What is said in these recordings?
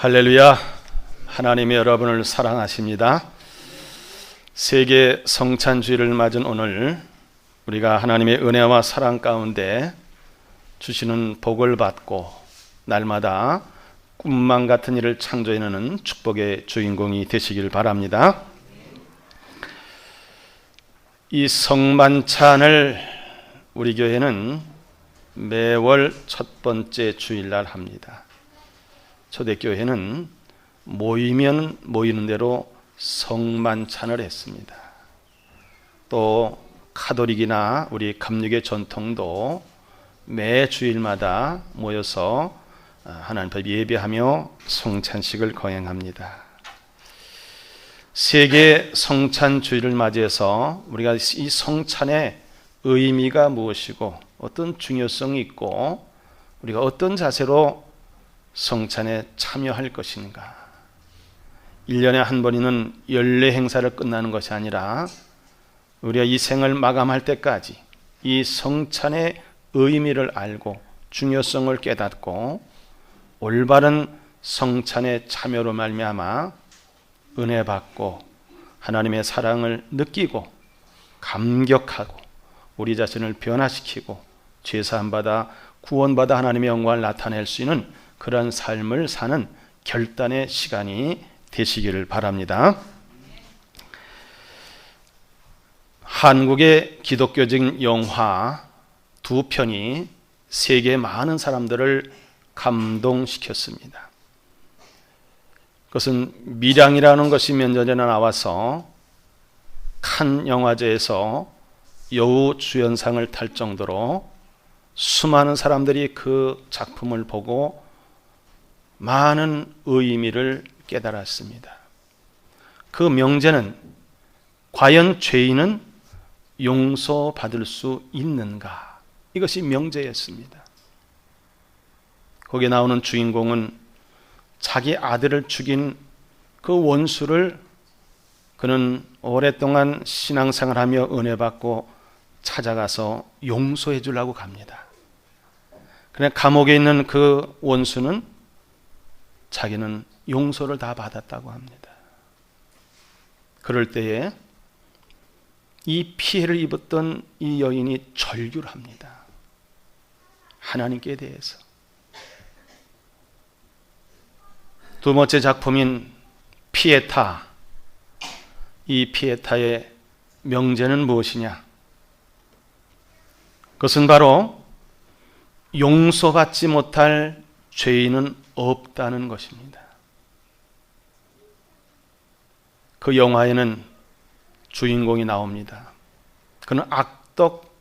할렐루야. 하나님이 여러분을 사랑하십니다. 세계 성찬주의를 맞은 오늘 우리가 하나님의 은혜와 사랑 가운데 주시는 복을 받고 날마다 꿈만 같은 일을 창조해내는 축복의 주인공이 되시길 바랍니다. 이 성만찬을 우리 교회는 매월 첫 번째 주일날 합니다. 초대교회는 모이면 모이는 대로 성만찬을 했습니다. 또 카톨릭이나 우리 감리교의 전통도 매 주일마다 모여서 하나님 앞에 예배하며 성찬식을 거행합니다. 세계 성찬주의를 맞이해서 우리가 이 성찬의 의미가 무엇이고 어떤 중요성이 있고 우리가 어떤 자세로 성찬에 참여할 것인가. 1년에 한 번 있는 연례 행사를 끝나는 것이 아니라 우리가 이 생을 마감할 때까지 이 성찬의 의미를 알고 중요성을 깨닫고 올바른 성찬의 참여로 말미암아 은혜 받고 하나님의 사랑을 느끼고 감격하고 우리 자신을 변화시키고 죄사함 받아 구원받아 하나님의 영광을 나타낼 수 있는 그런 삶을 사는 결단의 시간이 되시기를 바랍니다. 한국의 기독교적인 영화 두 편이 세계 많은 사람들을 감동시켰습니다. 그것은 밀양이라는 것이 몇 년 전에 나와서 칸 영화제에서 여우 주연상을 탈 정도로 수많은 사람들이 그 작품을 보고 많은 의미를 깨달았습니다. 그 명제는 과연 죄인은 용서받을 수 있는가? 이것이 명제였습니다. 거기에 나오는 주인공은 자기 아들을 죽인 그 원수를 그는 오랫동안 신앙생활하며 은혜받고 찾아가서 용서해 주려고 갑니다. 그러나 감옥에 있는 그 원수는 자기는 용서를 다 받았다고 합니다. 그럴 때에 이 피해를 입었던 이 여인이 절규를 합니다. 하나님께 대해서. 두 번째 작품인 피에타. 이 피에타의 명제는 무엇이냐? 그것은 바로 용서받지 못할 죄인은 없다는 것입니다. 그 영화에는 주인공이 나옵니다. 그는 악덕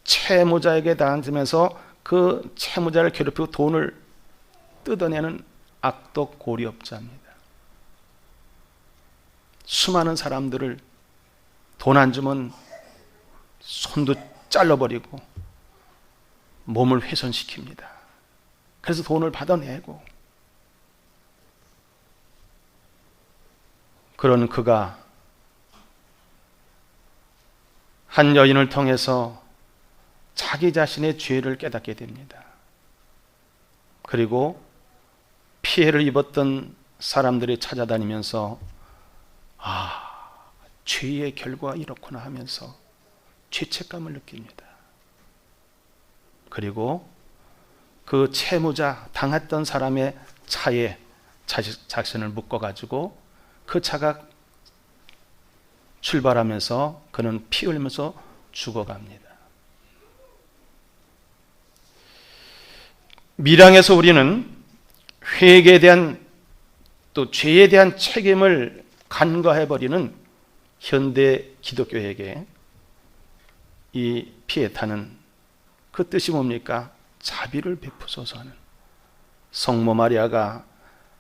채무자에게 당하면서 그 채무자를 괴롭히고 돈을 뜯어내는 악덕 고리업자입니다. 수많은 사람들을 돈 안 주면 손도 잘라버리고 몸을 훼손시킵니다. 그래서 돈을 받아내고 그런 그가 한 여인을 통해서 자기 자신의 죄를 깨닫게 됩니다. 그리고 피해를 입었던 사람들이 찾아다니면서 죄의 결과가 이렇구나 하면서 죄책감을 느낍니다. 그리고 그 채무자 당했던 사람의 차에 자신을 묶어가지고 그 차가 출발하면서 그는 피 흘리면서 죽어갑니다. 밀양에서 우리는 회개에 대한 또 죄에 대한 책임을 간과해버리는 현대 기독교에게 이 피에타는 그 뜻이 뭡니까? 자비를 베푸소서 하는 성모 마리아가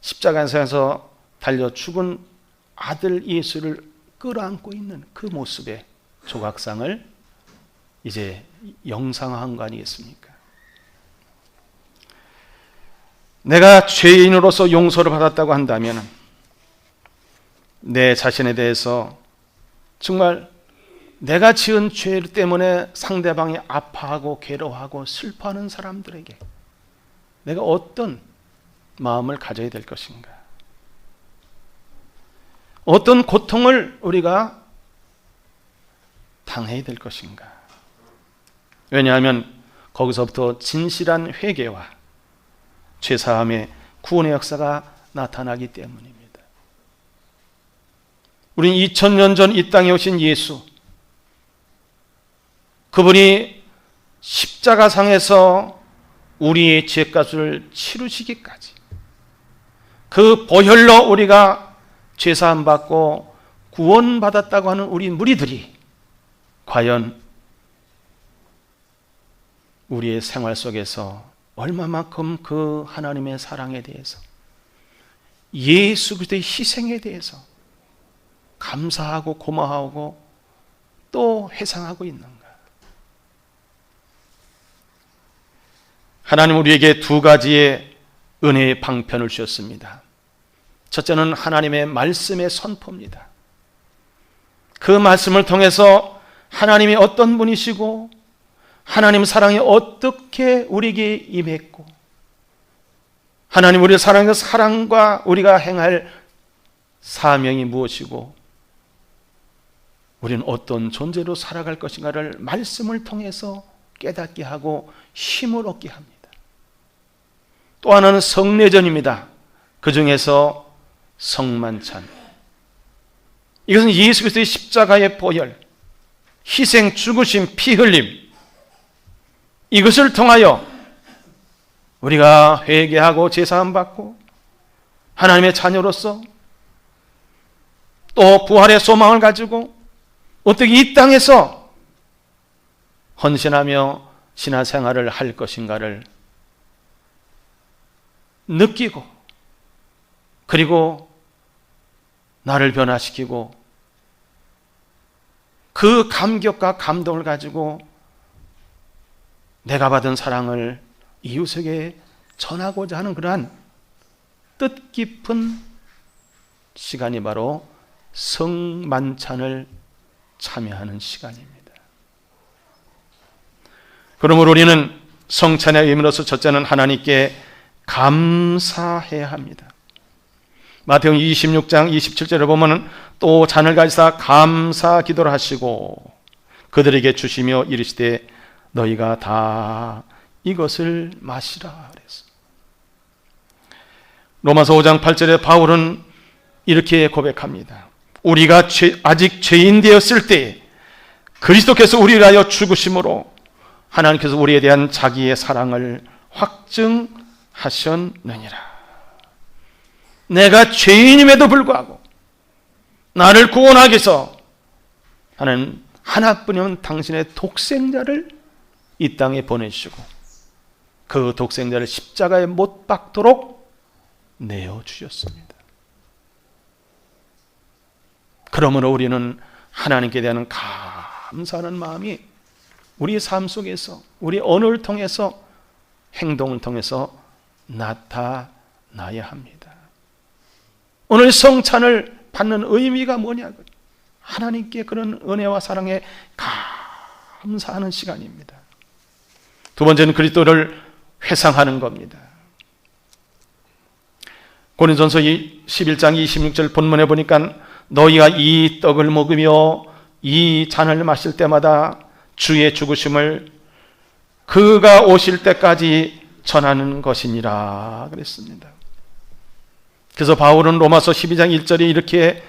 십자가에서 달려 죽은 아들 예수를 끌어안고 있는 그 모습의 조각상을 이제 영상화한 거 아니겠습니까? 내가 죄인으로서 용서를 받았다고 한다면 내 자신에 대해서 정말 내가 지은 죄 때문에 상대방이 아파하고 괴로워하고 슬퍼하는 사람들에게 내가 어떤 마음을 가져야 될 것인가? 어떤 고통을 우리가 당해야 될 것인가? 왜냐하면 거기서부터 진실한 회개와 죄사함의 구원의 역사가 나타나기 때문입니다. 우린 2000년 전 이 땅에 오신 예수, 그분이 십자가상에서 우리의 죄값을 치르시기까지 그 보혈로 우리가 죄사함 받고 구원받았다고 하는 우리 무리들이 과연 우리의 생활 속에서 얼마만큼 그 하나님의 사랑에 대해서, 예수 그리스도의 희생에 대해서 감사하고 고마워하고 또 회상하고 있는가? 하나님 우리에게 두 가지의 은혜의 방편을 주셨습니다. 첫째는 하나님의 말씀의 선포입니다. 그 말씀을 통해서 하나님이 어떤 분이시고 하나님 사랑이 어떻게 우리에게 임했고 하나님 우리를 사랑하는 사랑과 우리가 행할 사명이 무엇이고 우리는 어떤 존재로 살아갈 것인가를 말씀을 통해서 깨닫게 하고 힘을 얻게 합니다. 또 하나는 성례전입니다. 그 중에서 성만찬. 이것은 예수 그리스도의 십자가의 보혈, 희생, 죽으심, 피 흘림, 이것을 통하여 우리가 회개하고 제사함 받고 하나님의 자녀로서 또 부활의 소망을 가지고 어떻게 이 땅에서 헌신하며 신앙생활을 할 것인가를 느끼고 그리고 나를 변화시키고 그 감격과 감동을 가지고 내가 받은 사랑을 이웃에게 전하고자 하는 그러한 뜻깊은 시간이 바로 성만찬을 참여하는 시간입니다. 그러므로 우리는 성찬의 의미로서 첫째는 하나님께 감사해야 합니다. 마태복음 26장 27절에 보면 또 잔을 가지사 감사 기도를 하시고 그들에게 주시며 이르시되 너희가 다 이것을 마시라 그랬어. 로마서 5장 8절에 바울은 이렇게 고백합니다. 우리가 아직 죄인 되었을 때 그리스도께서 우리를 위하여 죽으심으로 하나님께서 우리에 대한 자기의 사랑을 확증하셨느니라. 내가 죄인임에도 불구하고 나를 구원하기 위해서 하나님 하나뿐이면 당신의 독생자를 이 땅에 보내주시고 그 독생자를 십자가에 못 박도록 내어주셨습니다. 그러므로 우리는 하나님께 대한 감사하는 마음이 우리의 삶 속에서 우리 언어를 통해서 행동을 통해서 나타나야 합니다. 오늘 성찬을 받는 의미가 뭐냐고요? 하나님께 그런 은혜와 사랑에 감사하는 시간입니다. 두 번째는 그리스도를 회상하는 겁니다. 고린도전서 11장 26절 본문에 보니까 너희가 이 떡을 먹으며 이 잔을 마실 때마다 주의 죽으심을 그가 오실 때까지 전하는 것이니라 그랬습니다. 그래서 바울은 로마서 12장 1절에 이렇게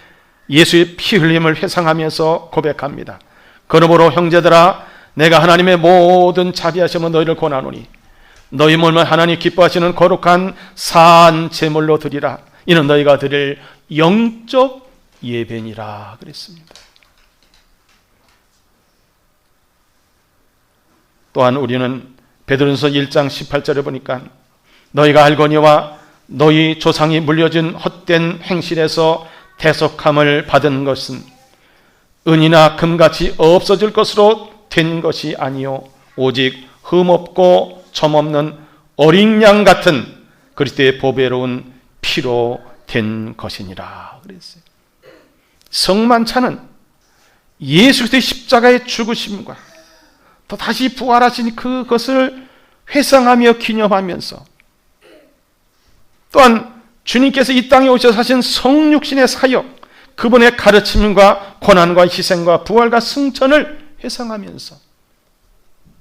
예수의 피 흘림을 회상하면서 고백합니다. 그러므로 형제들아 내가 하나님의 모든 자비하심을 너희를 권하노니 너희 몸을 하나님 기뻐하시는 거룩한 산 제물로 드리라. 이는 너희가 드릴 영적 예배니라 그랬습니다. 또한 우리는 베드로전서 1장 18절에 보니까 너희가 알거니와 너희 조상이 물려준 헛된 행실에서 대속함을 받은 것은 은이나 금같이 없어질 것으로 된 것이 아니요 오직 흠없고 점없는 어린 양 같은 그리스도의 보배로운 피로 된 것이니라 그랬어요. 성만찬은 예수 그리스도의 십자가의 죽으심과 또 다시 부활하신 그것을 회상하며 기념하면서 또한 주님께서 이 땅에 오셔서 하신 성육신의 사역, 그분의 가르침과 고난과 희생과 부활과 승천을 회상하면서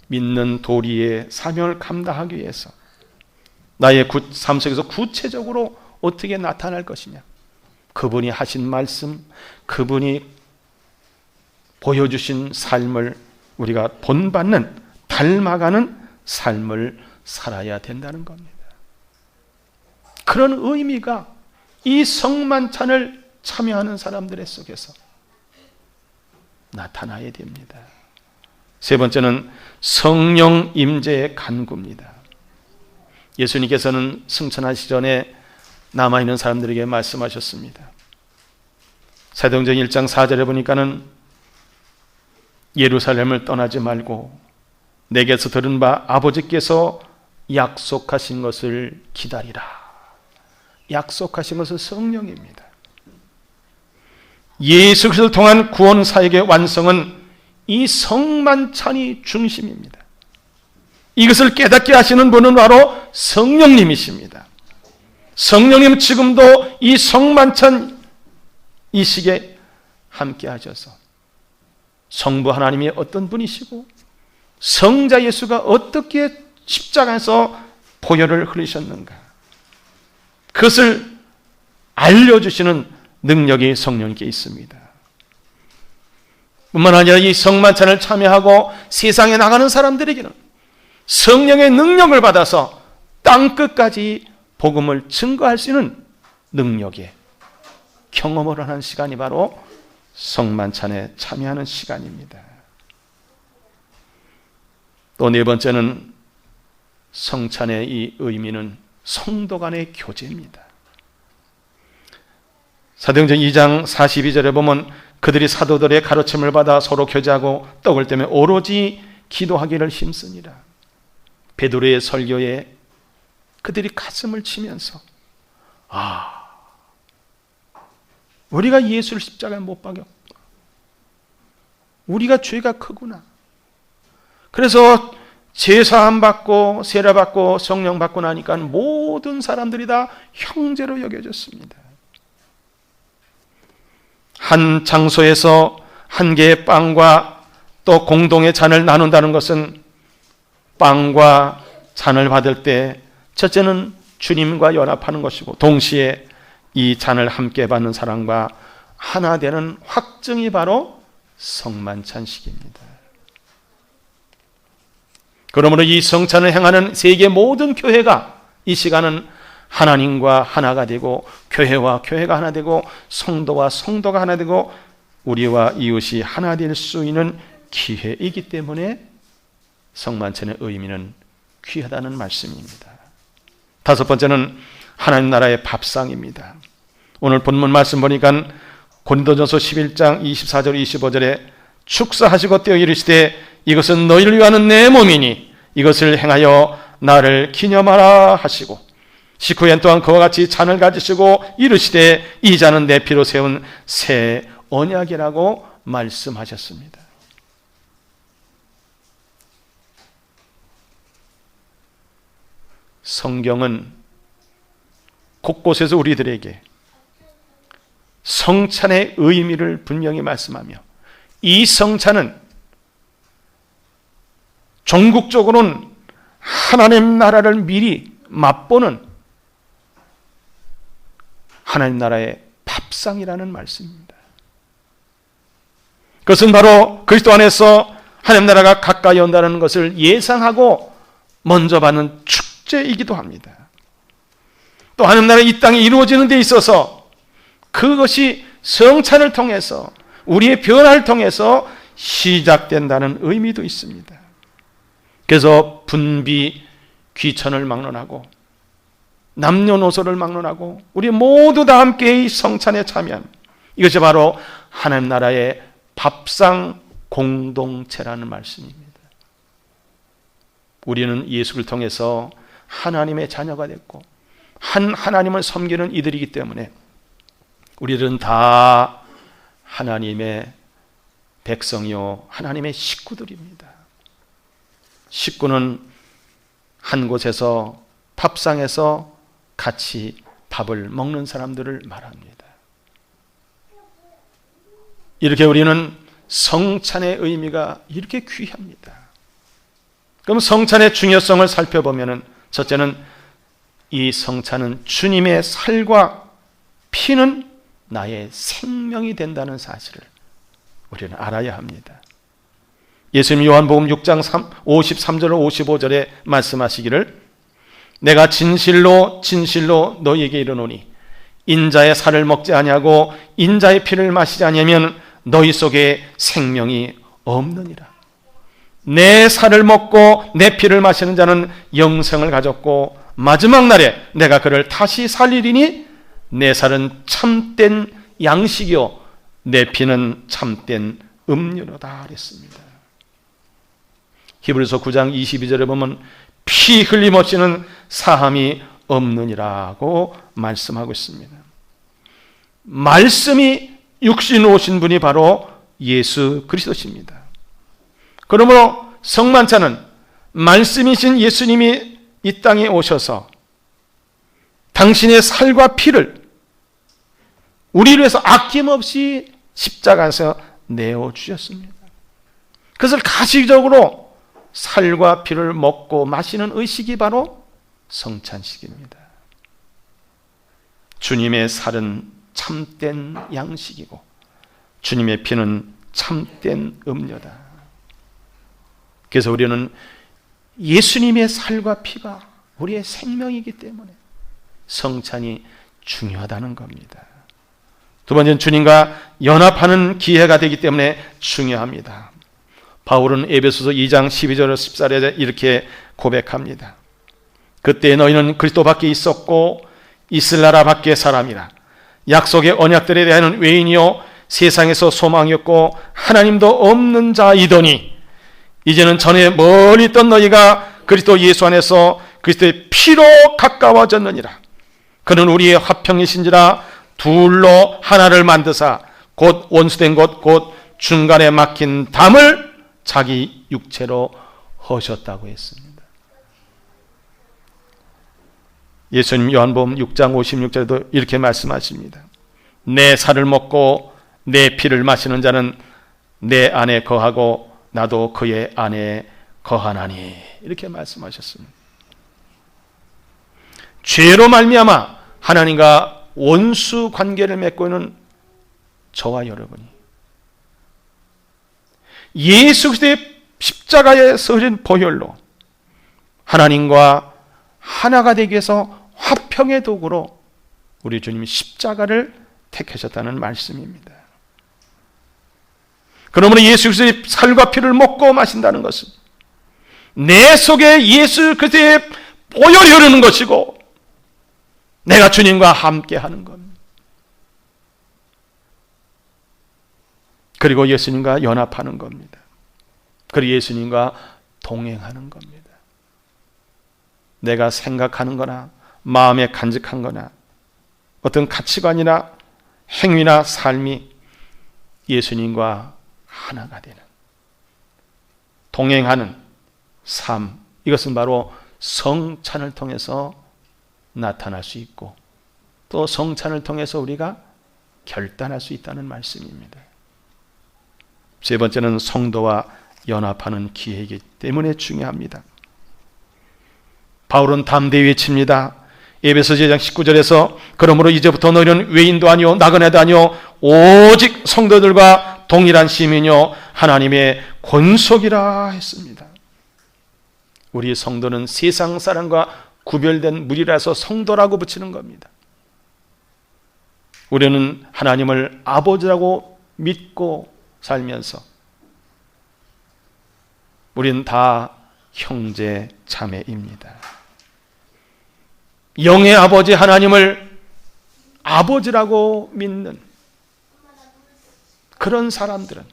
믿는 도리의 사명을 감당하기 위해서 나의 삶 속에서 구체적으로 어떻게 나타날 것이냐, 그분이 하신 말씀, 그분이 보여주신 삶을 우리가 본받는, 닮아가는 삶을 살아야 된다는 겁니다. 그런 의미가 이 성만찬을 참여하는 사람들의 속에서 나타나야 됩니다. 세 번째는 성령 임재의 간구입니다. 예수님께서는 승천하시기 전에 남아있는 사람들에게 말씀하셨습니다. 사도행전 1장 4절에 보니까는 예루살렘을 떠나지 말고 내게서 들은 바 아버지께서 약속하신 것을 기다리라. 약속하신 것은 성령입니다. 예수 그리스도를 통한 구원 사역의 완성은 이 성만찬이 중심입니다. 이것을 깨닫게 하시는 분은 바로 성령님이십니다. 성령님 지금도 이 성만찬 이 시기에 함께 하셔서 성부 하나님이 어떤 분이시고 성자 예수가 어떻게 십자가에서 보혈을 흘리셨는가, 그것을 알려주시는 능력이 성령께 있습니다. 뿐만 아니라 이 성만찬을 참여하고 세상에 나가는 사람들에게는 성령의 능력을 받아서 땅끝까지 복음을 증거할 수 있는 능력의 경험을 하는 시간이 바로 성만찬에 참여하는 시간입니다. 또 네 번째는 성찬의 이 의미는 성도 간의 교제입니다. 사도행전 2장 42절에 보면 그들이 사도들의 가르침을 받아 서로 교제하고 떡을 떼며 오로지 기도하기를 힘쓰니라. 베드로의 설교에 그들이 가슴을 치면서 우리가 예수를 십자가에 못 박였구나, 우리가 죄가 크구나, 그래서 제사함 받고 세례 받고 성령 받고 나니까 모든 사람들이 다 형제로 여겨졌습니다. 한 장소에서 한 개의 빵과 또 공동의 잔을 나눈다는 것은 빵과 잔을 받을 때 첫째는 주님과 연합하는 것이고 동시에 이 잔을 함께 받는 사람과 하나 되는 확증이 바로 성만찬식입니다. 그러므로 이 성찬을 행하는 세계 모든 교회가 이 시간은 하나님과 하나가 되고 교회와 교회가 하나 되고 성도와 성도가 하나 되고 우리와 이웃이 하나 될 수 있는 기회이기 때문에 성만찬의 의미는 귀하다는 말씀입니다. 다섯 번째는 하나님 나라의 밥상입니다. 오늘 본문 말씀 보니까 고린도전서 11장 24절 25절에 축사하시고 떼어 이르시되 이것은 너희를 위하는 내 몸이니 이것을 행하여 나를 기념하라 하시고 식후엔 또한 그와 같이 잔을 가지시고 이르시되 이 잔은 내 피로 세운 새 언약이라고 말씀하셨습니다. 성경은 곳곳에서 우리들에게 성찬의 의미를 분명히 말씀하며 이 성찬은 종국적으로는 하나님 나라를 미리 맛보는 하나님 나라의 밥상이라는 말씀입니다. 그것은 바로 그리스도 안에서 하나님 나라가 가까이 온다는 것을 예상하고 먼저 받는 축제이기도 합니다. 또 하나님 나라가 이 땅에 이루어지는 데 있어서 그것이 성찬을 통해서 우리의 변화를 통해서 시작된다는 의미도 있습니다. 그래서 분비, 귀천을 막론하고 남녀노소를 막론하고 우리 모두 다 함께 이 성찬에 참여한 이것이 바로 하나님 나라의 밥상 공동체라는 말씀입니다. 우리는 예수를 통해서 하나님의 자녀가 됐고 한 하나님을 섬기는 이들이기 때문에 우리들은 다 하나님의 백성이요 하나님의 식구들입니다. 식구는 한 곳에서 밥상에서 같이 밥을 먹는 사람들을 말합니다. 이렇게 우리는 성찬의 의미가 이렇게 귀합니다. 그럼 성찬의 중요성을 살펴보면 첫째는 이 성찬은 주님의 살과 피는 나의 생명이 된다는 사실을 우리는 알아야 합니다. 예수님 요한복음 6장 53절 55절에 말씀하시기를 내가 진실로 진실로 너희에게 이르노니 인자의 살을 먹지 아니하고 인자의 피를 마시지 아니하면 너희 속에 생명이 없느니라. 내 살을 먹고 내 피를 마시는 자는 영생을 가졌고 마지막 날에 내가 그를 다시 살리리니 내 살은 참된 양식이요 내 피는 참된 음료로다 그랬습니다. 히브리서 9장 22절에 보면 피 흘림 없이는 사함이 없느니라고 말씀하고 있습니다. 말씀이 육신 오신 분이 바로 예수 그리스도십니다. 그러므로 성만찬은 말씀이신 예수님이 이 땅에 오셔서 당신의 살과 피를 우리를 위해서 아낌없이 십자가에서 내어주셨습니다. 그것을 가시적으로 살과 피를 먹고 마시는 의식이 바로 성찬식입니다. 주님의 살은 참된 양식이고 주님의 피는 참된 음료다. 그래서 우리는 예수님의 살과 피가 우리의 생명이기 때문에 성찬이 중요하다는 겁니다. 두 번째는 주님과 연합하는 기회가 되기 때문에 중요합니다. 바울은 에베소서 2장 12절 14절에 이렇게 고백합니다. 그때 너희는 그리스도 밖에 있었고 있을 나라 밖에 사람이라 약속의 언약들에 대한 외인이요 세상에서 소망이었고 하나님도 없는 자이더니 이제는 전에 멀리 있던 너희가 그리스도 예수 안에서 그리스도의 피로 가까워졌느니라. 그는 우리의 화평이신지라 둘로 하나를 만드사 곧 원수된 것 곧 중간에 막힌 담을 자기 육체로 허셨다고 했습니다. 예수님 요한복음 6장 56절에도 이렇게 말씀하십니다. 내 살을 먹고 내 피를 마시는 자는 내 안에 거하고 나도 그의 안에 거하나니 이렇게 말씀하셨습니다. 죄로 말미암아 하나님과 원수 관계를 맺고 있는 저와 여러분이 예수 그리스도의 십자가에서 흘린 보혈로 하나님과 하나가 되기 위해서 화평의 도구로 우리 주님이 십자가를 택하셨다는 말씀입니다. 그러므로 예수 그리스도의 살과 피를 먹고 마신다는 것은 내 속에 예수 그리스도의 보혈이 흐르는 것이고 내가 주님과 함께 하는 겁니다. 그리고 예수님과 연합하는 겁니다. 그리고 예수님과 동행하는 겁니다. 내가 생각하는 거나 마음에 간직한 거나 어떤 가치관이나 행위나 삶이 예수님과 하나가 되는 동행하는 삶, 이것은 바로 성찬을 통해서 나타날 수 있고 또 성찬을 통해서 우리가 결단할 수 있다는 말씀입니다. 세 번째는 성도와 연합하는 기회이기 때문에 중요합니다. 바울은 담대히 외칩니다. 에베소서 2장 19절에서 그러므로 이제부터 너희는 외인도 아니요 나그네도 아니요 오직 성도들과 동일한 시민이요 하나님의 권속이라 했습니다. 우리 성도는 세상 사람과 구별된 무리라서 성도라고 붙이는 겁니다. 우리는 하나님을 아버지라고 믿고 살면서 우리는 다 형제 자매입니다. 영의 아버지 하나님을 아버지라고 믿는 그런 사람들은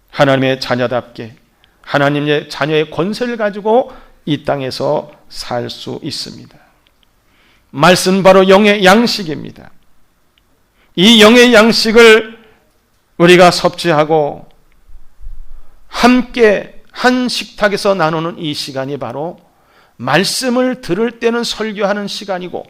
하나님의 자녀답게 하나님의 자녀의 권세를 가지고 이 땅에서 살 수 있습니다. 말씀 바로 영의 양식입니다. 이 영의 양식을 우리가 섭취하고 함께 한 식탁에서 나누는 이 시간이 바로 말씀을 들을 때는 설교하는 시간이고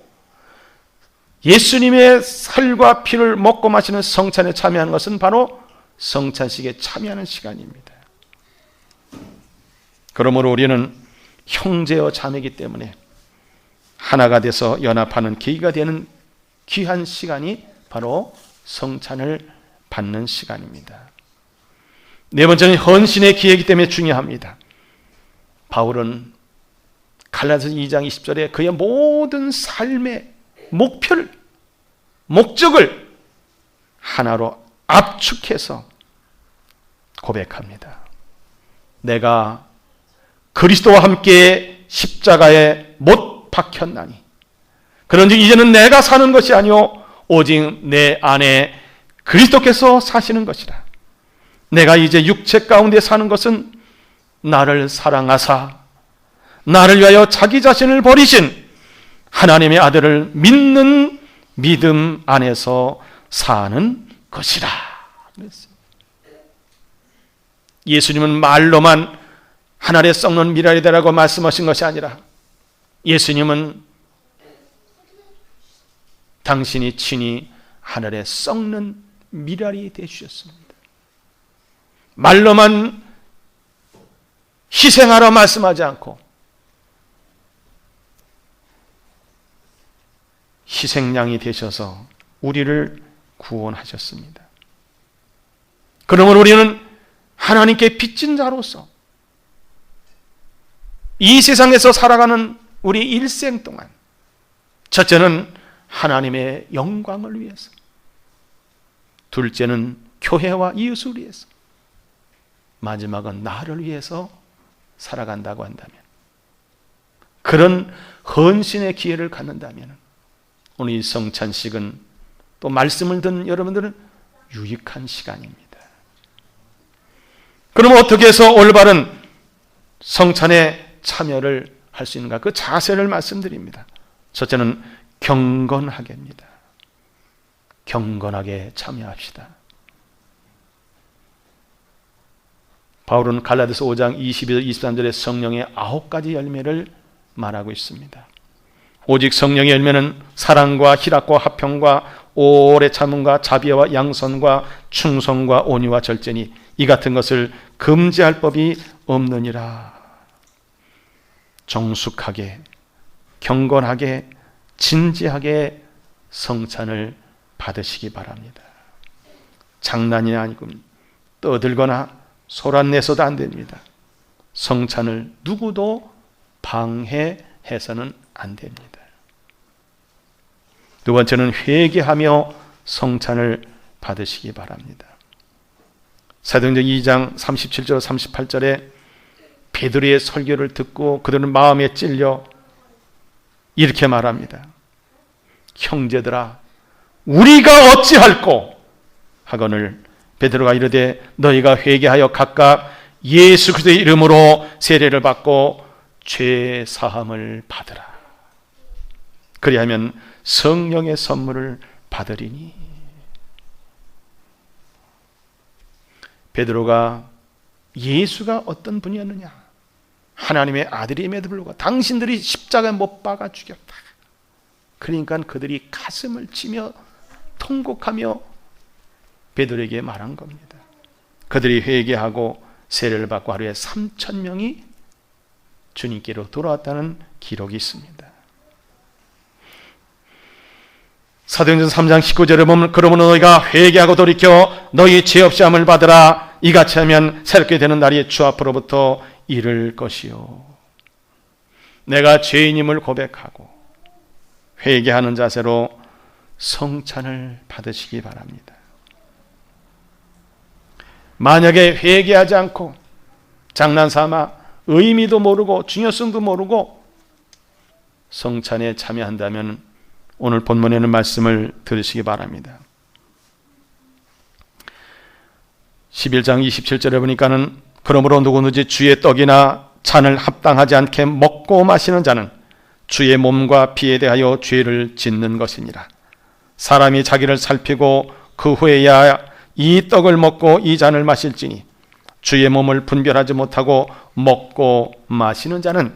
예수님의 살과 피를 먹고 마시는 성찬에 참여하는 것은 바로 성찬식에 참여하는 시간입니다. 그러므로 우리는 형제와 자매이기 때문에 하나가 돼서 연합하는 계기가 되는 귀한 시간이 바로 성찬을 받는 시간입니다. 네 번째는 헌신의 기회이기 때문에 중요합니다. 바울은 갈라디아서 2장 20절에 그의 모든 삶의 목적을 하나로 압축해서 고백합니다. 내가 그리스도와 함께 십자가에 못 박혔나니 그런즉 이제는 내가 사는 것이 아니요 오직 내 안에 그리스도께서 사시는 것이라. 내가 이제 육체 가운데 사는 것은 나를 사랑하사 나를 위하여 자기 자신을 버리신 하나님의 아들을 믿는 믿음 안에서 사는 것이라. 예수님은 말로만 하늘에 썩는 미랄이 되라고 말씀하신 것이 아니라 예수님은 당신이 친히 하늘에 썩는 미랄이 되주셨습니다. 말로만 희생하라 말씀하지 않고 희생양이 되셔서 우리를 구원하셨습니다. 그러므로 우리는 하나님께 빚진 자로서 이 세상에서 살아가는 우리 일생 동안 첫째는 하나님의 영광을 위해서, 둘째는 교회와 이웃을 위해서, 마지막은 나를 위해서 살아간다고 한다면, 그런 헌신의 기회를 갖는다면 오늘 이 성찬식은 또 말씀을 듣는 여러분들은 유익한 시간입니다. 그럼 어떻게 해서 올바른 성찬에 참여를 할 수 있는가? 그 자세를 말씀드립니다. 첫째는 경건하게입니다. 경건하게 참여합시다. 바울은 갈라디아서 5장 22절 23절에 성령의 9가지 열매를 말하고 있습니다. 오직 성령의 열매는 사랑과 희락과 화평과 오래 참음과 자비와 양선과 충성과 온유와 절제니 이 같은 것을 금지할 법이 없느니라. 정숙하게, 경건하게, 진지하게 성찬을 받으시기 바랍니다. 장난이 아니고 떠들거나 소란내서도 안 됩니다. 성찬을 누구도 방해해서는 안 됩니다. 두 번째는 회개하며 성찬을 받으시기 바랍니다. 사도행전 2장 37절 38절에 베드로의 설교를 듣고 그들은 마음에 찔려 이렇게 말합니다. 형제들아 우리가 어찌할꼬 하거늘 베드로가 이르되 너희가 회개하여 각각 예수 그리스도의 이름으로 세례를 받고 죄 사함을 받으라. 그리하면 성령의 선물을 받으리니. 베드로가 예수가 어떤 분이었느냐? 하나님의 아들임에도 불구하고 당신들이 십자가에 못 박아 죽였다. 그러니까 그들이 가슴을 치며 통곡하며 베드로에게 말한 겁니다. 그들이 회개하고 세례를 받고 하루에 3,000명이 주님께로 돌아왔다는 기록이 있습니다. 사도행전 3장 19절에 보면 그러므로 너희가 회개하고 돌이켜 너희 죄 없이 함을 받으라. 이같이 하면 새롭게 되는 날이 주 앞으로부터 이를 것이요. 내가 죄인임을 고백하고 회개하는 자세로 성찬을 받으시기 바랍니다. 만약에 회개하지 않고 장난삼아 의미도 모르고 중요성도 모르고 성찬에 참여한다면 오늘 본문에는 말씀을 들으시기 바랍니다. 11장 27절에 보니까는 그러므로 누구든지 주의 떡이나 잔을 합당하지 않게 먹고 마시는 자는 주의 몸과 피에 대하여 죄를 짓는 것이니라. 사람이 자기를 살피고 그 후에야 이 떡을 먹고 이 잔을 마실지니 주의 몸을 분별하지 못하고 먹고 마시는 자는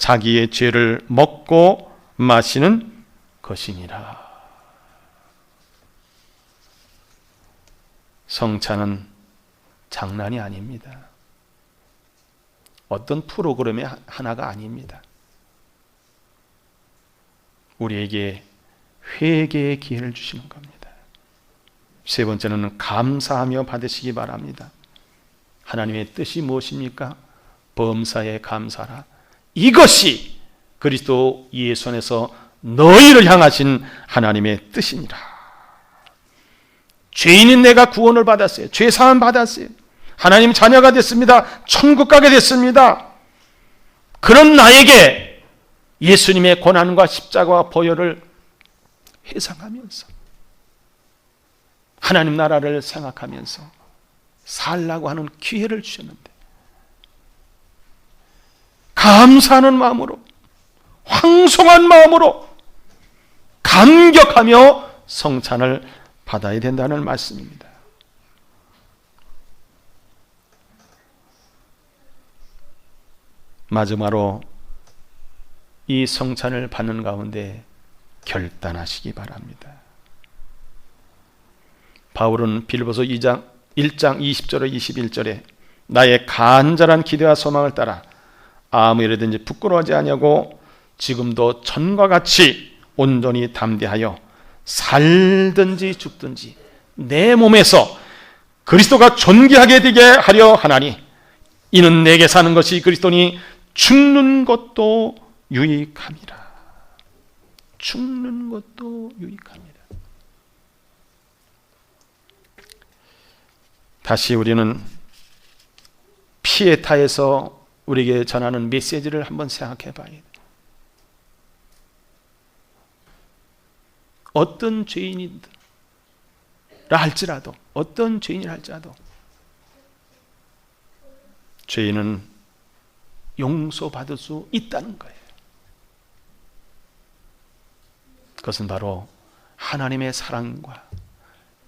자기의 죄를 먹고 마시는 것이니라. 성찬은 장난이 아닙니다. 어떤 프로그램의 하나가 아닙니다. 우리에게 회개의 기회를 주시는 겁니다. 세 번째는 감사하며 받으시기 바랍니다. 하나님의 뜻이 무엇입니까? 범사에 감사라. 이것이 그리스도 예수 안에서 너희를 향하신 하나님의 뜻이니라. 죄인인 내가 구원을 받았어요. 죄 사함 받았어요. 하나님 자녀가 됐습니다. 천국 가게 됐습니다. 그런 나에게 예수님의 고난과 십자가와 보혈을 회상하면서 하나님 나라를 생각하면서 살라고 하는 기회를 주셨는데, 감사하는 마음으로, 황송한 마음으로 감격하며 성찬을 받아야 된다는 말씀입니다. 마지막으로 이 성찬을 받는 가운데 결단하시기 바랍니다. 바울은 빌립보서 1장 20절에 21절에 나의 간절한 기대와 소망을 따라 아무 일에든지 부끄러워하지 아니하고 지금도 전과 같이 온전히 담대하여 살든지 죽든지 내 몸에서 그리스도가 존귀하게 되게 하려 하나니 이는 내게 사는 것이 그리스도니 죽는 것도 유익함이라. 죽는 것도 유익합니다. 다시 우리는 피에타에서 우리에게 전하는 메시지를 한번 생각해 봐야 돼요. 어떤 죄인이라 할지라도, 어떤 죄인이라 할지라도 죄인은 용서받을 수 있다는 거예요. 그것은 바로 하나님의 사랑과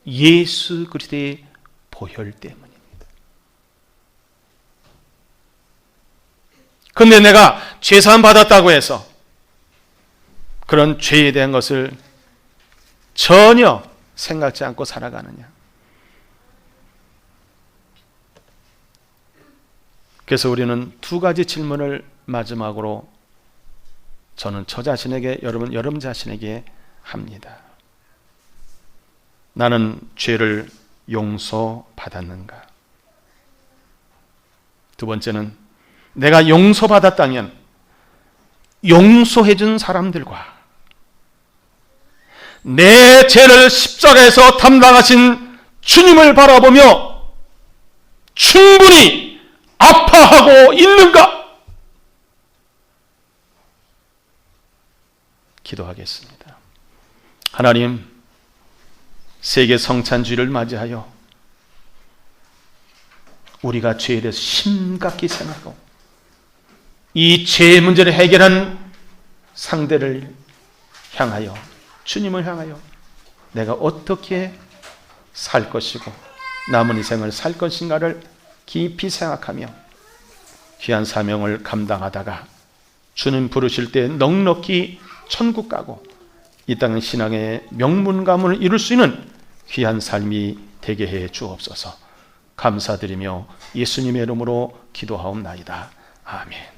예수 그리스도의 보혈 때문입니다. 그런데 내가 죄사함 받았다고 해서 그런 죄에 대한 것을 전혀 생각지 않고 살아가느냐? 그래서 우리는 두 가지 질문을 마지막으로 저는 저 자신에게, 여러분 자신에게 합니다. 나는 죄를 용서받았는가? 두 번째는 내가 용서받았다면 용서해준 사람들과 내 죄를 십자가에서 담당하신 주님을 바라보며 충분히 아파하고 있는가? 기도하겠습니다. 하나님, 세계 성찬주의를 맞이하여 우리가 죄에 대해서 심각히 생각하고 이 죄의 문제를 해결한 상대를 향하여, 주님을 향하여 내가 어떻게 살 것이고 남은 인생을 살 것인가를 깊이 생각하며 귀한 사명을 감당하다가 주님 부르실 때 넉넉히 천국 가고 이 땅은 신앙의 명문가문을 이룰 수 있는 귀한 삶이 되게 해 주옵소서. 감사드리며 예수님의 이름으로 기도하옵나이다. 아멘.